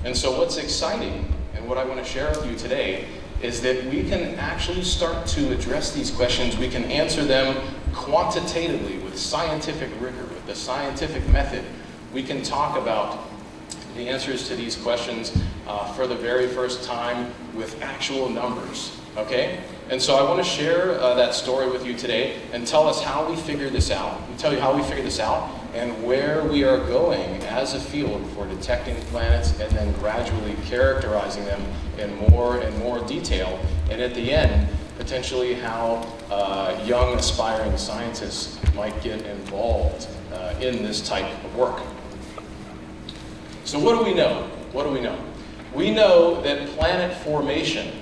And so what's exciting, and what I want to share with you today, is that we can actually start to address these questions. We can answer them quantitatively with scientific rigor, with the scientific method. We can talk about the answers to these questions for the very first time with actual numbers, okay? And so I want to share that story with you today and tell us how we figured this out. I'll tell you how we figured this out and where we are going as a field for detecting planets and then gradually characterizing them in more and more detail. And at the end, potentially how young aspiring scientists might get involved in this type of work. So what do we know? What do we know? We know that planet formation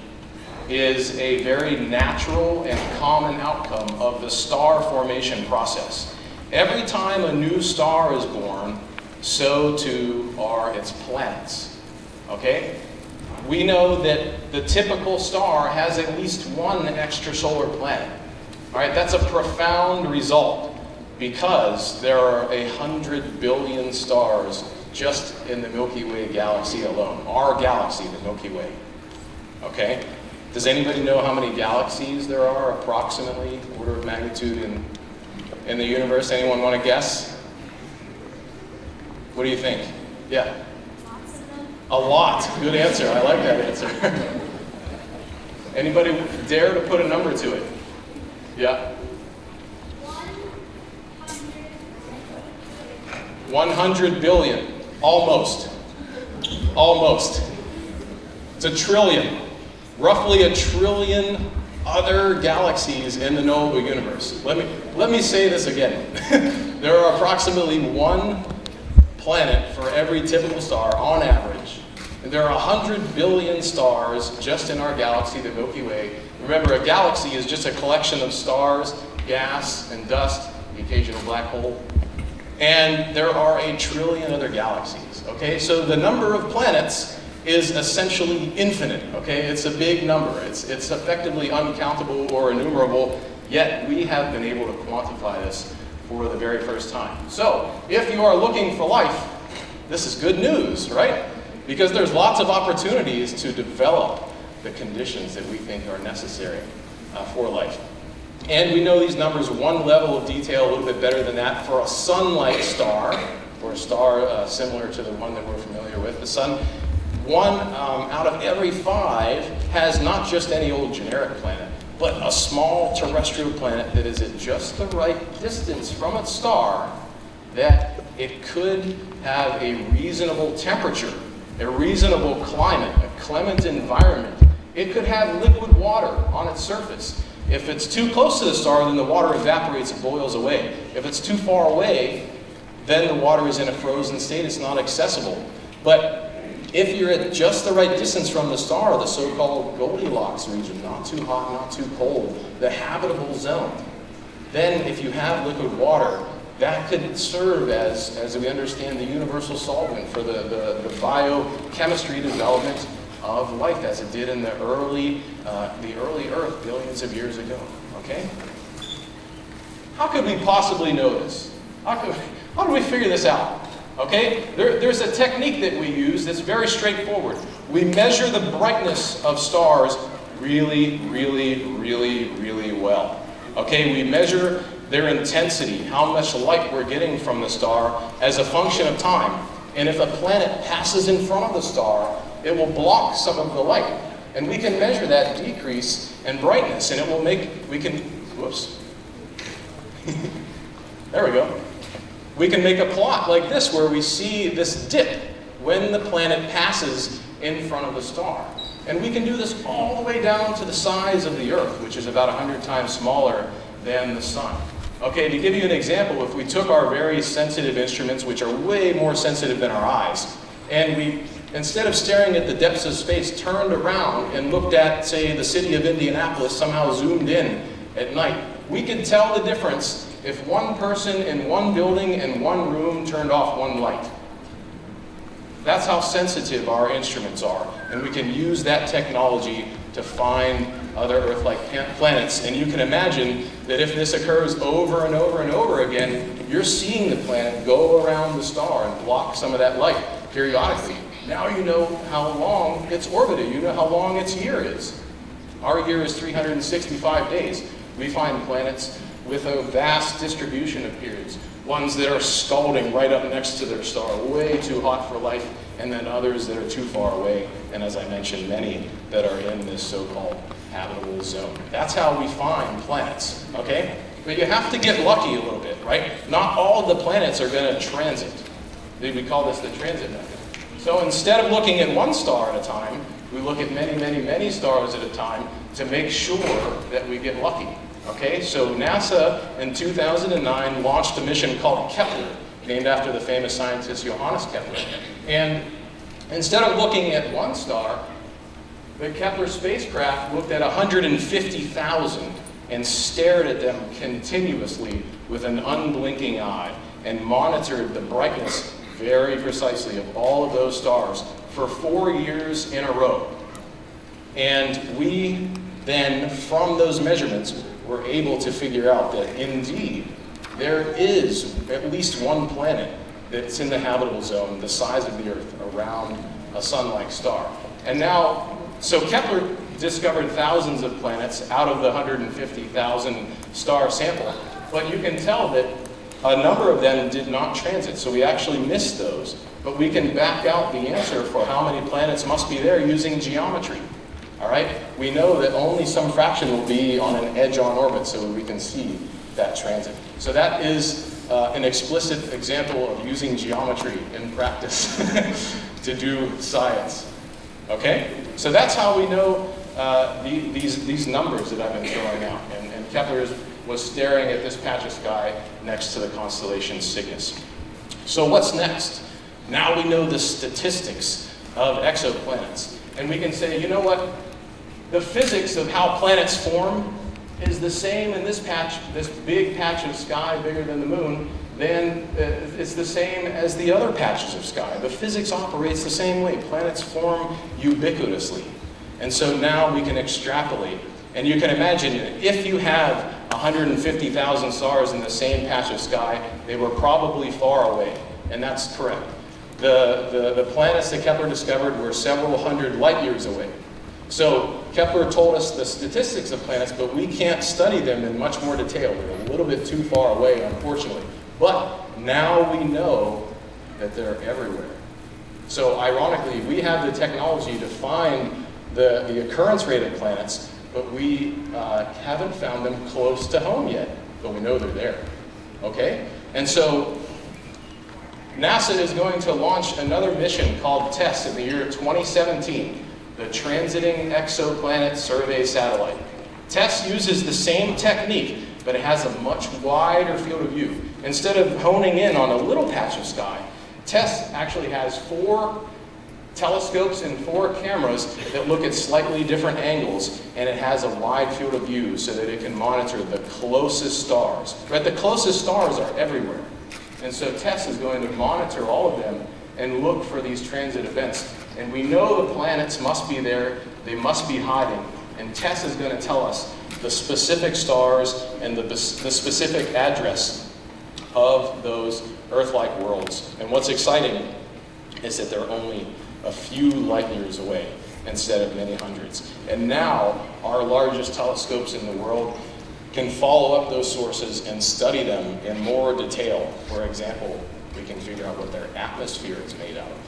is a very natural and common outcome of the star formation process. Every time a new star is born, so too are its planets. Okay? We know that the typical star has at least one extrasolar planet. All right, that's a profound result because there are 100 billion stars just in the Milky Way galaxy alone. Our galaxy, the Milky Way. Okay? Does anybody know how many galaxies there are, approximately, order of magnitude in the universe? Anyone want to guess? What do you think? Yeah? Lots of them. A lot. Good answer. I like that answer. Anybody dare to put a number to it? Yeah? 100 billion. Almost. Almost. It's a trillion. Roughly a trillion other galaxies in the knowable universe. Let me say this again. There are approximately one planet for every typical star on average. And there are 100 billion stars just in our galaxy, the Milky Way. Remember, a galaxy is just a collection of stars, gas, and dust, the occasional black hole. And there are a trillion other galaxies, okay? So the number of planets is essentially infinite, okay? It's a big number. It's effectively uncountable or innumerable, yet we have been able to quantify this for the very first time. So if you are looking for life, this is good news, right? Because there's lots of opportunities to develop the conditions that we think are necessary for life. And we know these numbers one level of detail a little bit better than that for a sun-like star, or a star similar to the one that we're familiar with. The sun, one out of every 5 has not just any old generic planet, but a small terrestrial planet that is at just the right distance from its star that it could have a reasonable temperature, a reasonable climate, a clement environment. It could have liquid water on its surface. If it's too close to the star, then the water evaporates and boils away. If it's too far away, then the water is in a frozen state, it's not accessible. But if you're at just the right distance from the star, the so-called Goldilocks region, not too hot, not too cold, the habitable zone, then if you have liquid water, that could serve as we understand, the universal solvent for the biochemistry development of life as it did in the early Earth billions of years ago, okay? How could we possibly know this? How do we figure this out? Okay, there's a technique that we use that's very straightforward. We measure the brightness of stars really, really, really, really well. Okay, we measure their intensity, how much light we're getting from the star as a function of time. And if a planet passes in front of the star, it will block some of the light. And we can measure that decrease in brightness, and it will whoops. There we go. We can make a plot like this where we see this dip when the planet passes in front of the star. And we can do this all the way down to the size of the Earth, which is about 100 times smaller than the sun. Okay, to give you an example, if we took our very sensitive instruments, which are way more sensitive than our eyes, and we, instead of staring at the depths of space, turned around and looked at, say, the city of Indianapolis, somehow zoomed in at night, we could tell the difference if one person in one building in one room turned off one light. That's how sensitive our instruments are, and we can use that technology to find other Earth-like planets. And you can imagine that if this occurs over and over and over again, you're seeing the planet go around the star and block some of that light periodically. Now you know how long it's orbited. You know how long its year is. Our year is 365 days. We find planets with a vast distribution of periods. Ones that are scalding right up next to their star, way too hot for life, and then others that are too far away, and as I mentioned, many that are in this so-called habitable zone. That's how we find planets, okay? But you have to get lucky a little bit, right? Not all of the planets are going to transit. We call this the transit method. So instead of looking at one star at a time, we look at many, many, many stars at a time to make sure that we get lucky. Okay, so NASA in 2009 launched a mission called Kepler, named after the famous scientist Johannes Kepler. And instead of looking at one star, the Kepler spacecraft looked at 150,000 and stared at them continuously with an unblinking eye and monitored the brightness very precisely of all of those stars for 4 years in a row. And we then, from those measurements, were able to figure out that indeed there is at least one planet that's in the habitable zone, the size of the Earth, around a sun-like star. And now, so Kepler discovered thousands of planets out of the 150,000 star sample, but you can tell that a number of them did not transit, so we actually missed those. But we can back out the answer for how many planets must be there using geometry. All right? We know that only some fraction will be on an edge on orbit, so we can see that transit. So that is an explicit example of using geometry in practice to do science. Okay? So that's how we know these numbers that I've been throwing out. And Kepler was staring at this patch of sky next to the constellation Cygnus. So what's next? Now we know the statistics of exoplanets. And we can say, you know what? The physics of how planets form is the same in this patch, this big patch of sky bigger than the moon, then it's the same as the other patches of sky. The physics operates the same way. Planets form ubiquitously. And so now we can extrapolate. And you can imagine, if you have 150,000 stars in the same patch of sky, they were probably far away. And that's correct. The planets that Kepler discovered were several hundred light years away. So Kepler told us the statistics of planets, but we can't study them in much more detail. They're a little bit too far away, unfortunately. But now we know that they're everywhere. So ironically, we have the technology to find the occurrence rate of planets, but we haven't found them close to home yet, but we know they're there. Okay? And so NASA is going to launch another mission called TESS in the year 2017. The Transiting Exoplanet Survey Satellite. TESS uses the same technique, but it has a much wider field of view. Instead of honing in on a little patch of sky, TESS actually has 4 telescopes and 4 cameras that look at slightly different angles, and it has a wide field of view so that it can monitor the closest stars. Right? The closest stars are everywhere. And so TESS is going to monitor all of them and look for these transit events. And we know the planets must be there, they must be hiding, and TESS is going to tell us the specific stars and the specific address of those Earth-like worlds. And what's exciting is that they're only a few light years away instead of many hundreds. And now our largest telescopes in the world can follow up those sources and study them in more detail. For example, we can figure out what their atmosphere is made out of.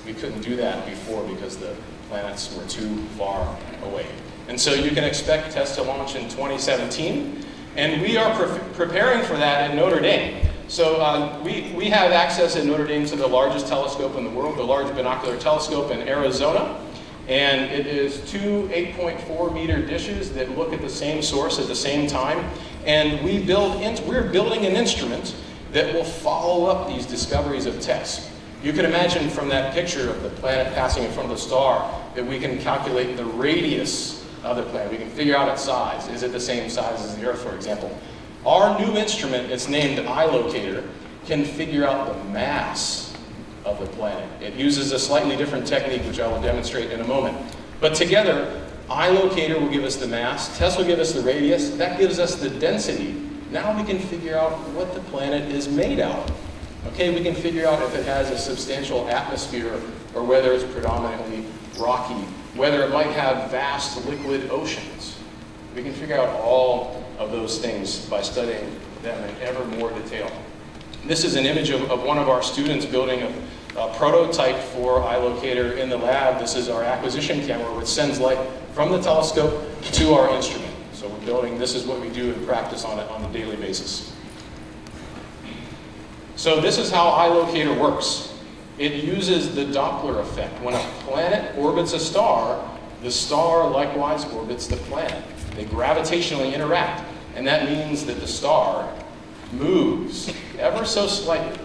We couldn't do that before because the planets were too far away. And so you can expect TESS to launch in 2017, and we are preparing for that at Notre Dame. So we have access at Notre Dame to the largest telescope in the world, the Large Binocular Telescope in Arizona. And it is 2 8.4 meter dishes that look at the same source at the same time. And we're building an instrument that will follow up these discoveries of TESS. You can imagine from that picture of the planet passing in front of the star that we can calculate the radius of the planet. We can figure out its size. Is it the same size as the Earth, for example? Our new instrument, it's named iLocator, can figure out the mass of the planet. It uses a slightly different technique, which I will demonstrate in a moment. But together, iLocator will give us the mass, TESS will give us the radius, that gives us the density. Now we can figure out what the planet is made out of. Okay, we can figure out if it has a substantial atmosphere or whether it's predominantly rocky, whether it might have vast liquid oceans. We can figure out all of those things by studying them in ever more detail. This is an image of one of our students building a prototype for iLocator in the lab. This is our acquisition camera, which sends light from the telescope to our instrument. So we're building, this is what we do in practice on a daily basis. So this is how iLocator works. It uses the Doppler effect. When a planet orbits a star, the star likewise orbits the planet. They gravitationally interact, and that means that the star moves ever so slightly.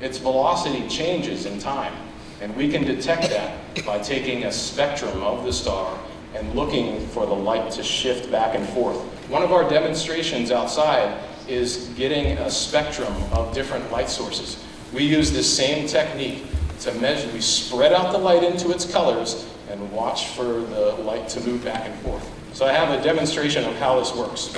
Its velocity changes in time, and we can detect that by taking a spectrum of the star and looking for the light to shift back and forth. One of our demonstrations outside is getting a spectrum of different light sources. We use this same technique to measure. We spread out the light into its colors and watch for the light to move back and forth. So I have a demonstration of how this works.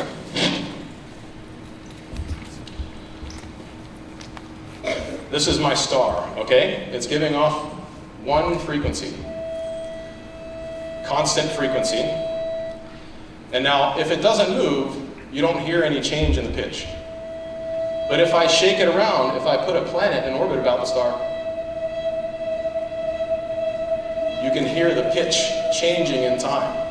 This is my star, okay? It's giving off one frequency, constant frequency. And now, if it doesn't move, you don't hear any change in the pitch. But if I shake it around, if I put a planet in orbit about the star, you can hear the pitch changing in time.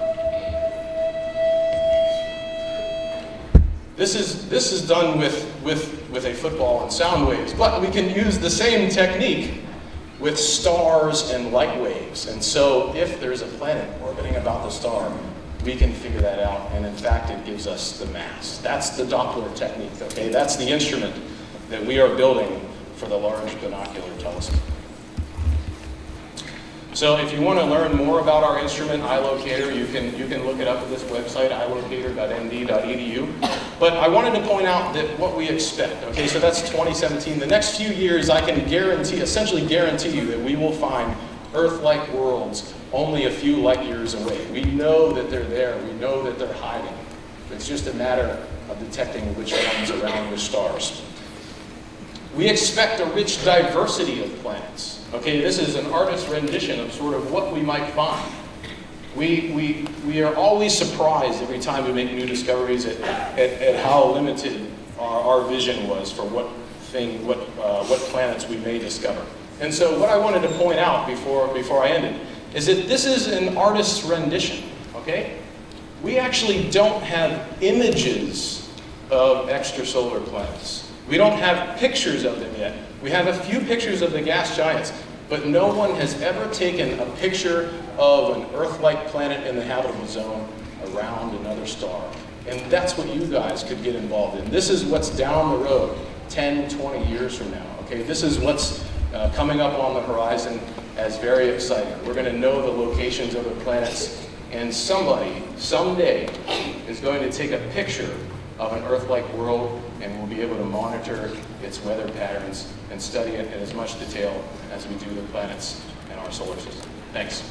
This is done with a football and sound waves, but we can use the same technique with stars and light waves. And so if there's a planet orbiting about the star, we can figure that out, and in fact it gives us the mass. That's the Doppler technique, okay? That's the instrument that we are building for the Large Binocular Telescope. So if you want to learn more about our instrument, iLocator, you can look it up at this website, ilocator.nd.edu. But I wanted to point out that what we expect, okay, so that's 2017. The next few years, I can essentially guarantee you that we will find Earth-like worlds only a few light years away. We know that they're there. We know that they're hiding. It's just a matter of detecting which ones around which stars. We expect a rich diversity of planets. Okay, this is an artist's rendition of sort of what we might find. We are always surprised every time we make new discoveries at how limited our vision was for what planets we may discover. And so what I wanted to point out before I ended is that this is an artist's rendition, okay? We actually don't have images of extrasolar planets. We don't have pictures of them yet. We have a few pictures of the gas giants, but no one has ever taken a picture of an Earth-like planet in the habitable zone around another star. And that's what you guys could get involved in. This is what's down the road 10, 20 years from now, okay? This is what's coming up on the horizon as very exciting. We're going to know the locations of the planets, and somebody, someday, is going to take a picture of an Earth-like world, and we'll be able to monitor its weather patterns and study it in as much detail as we do the planets in our solar system. Thanks.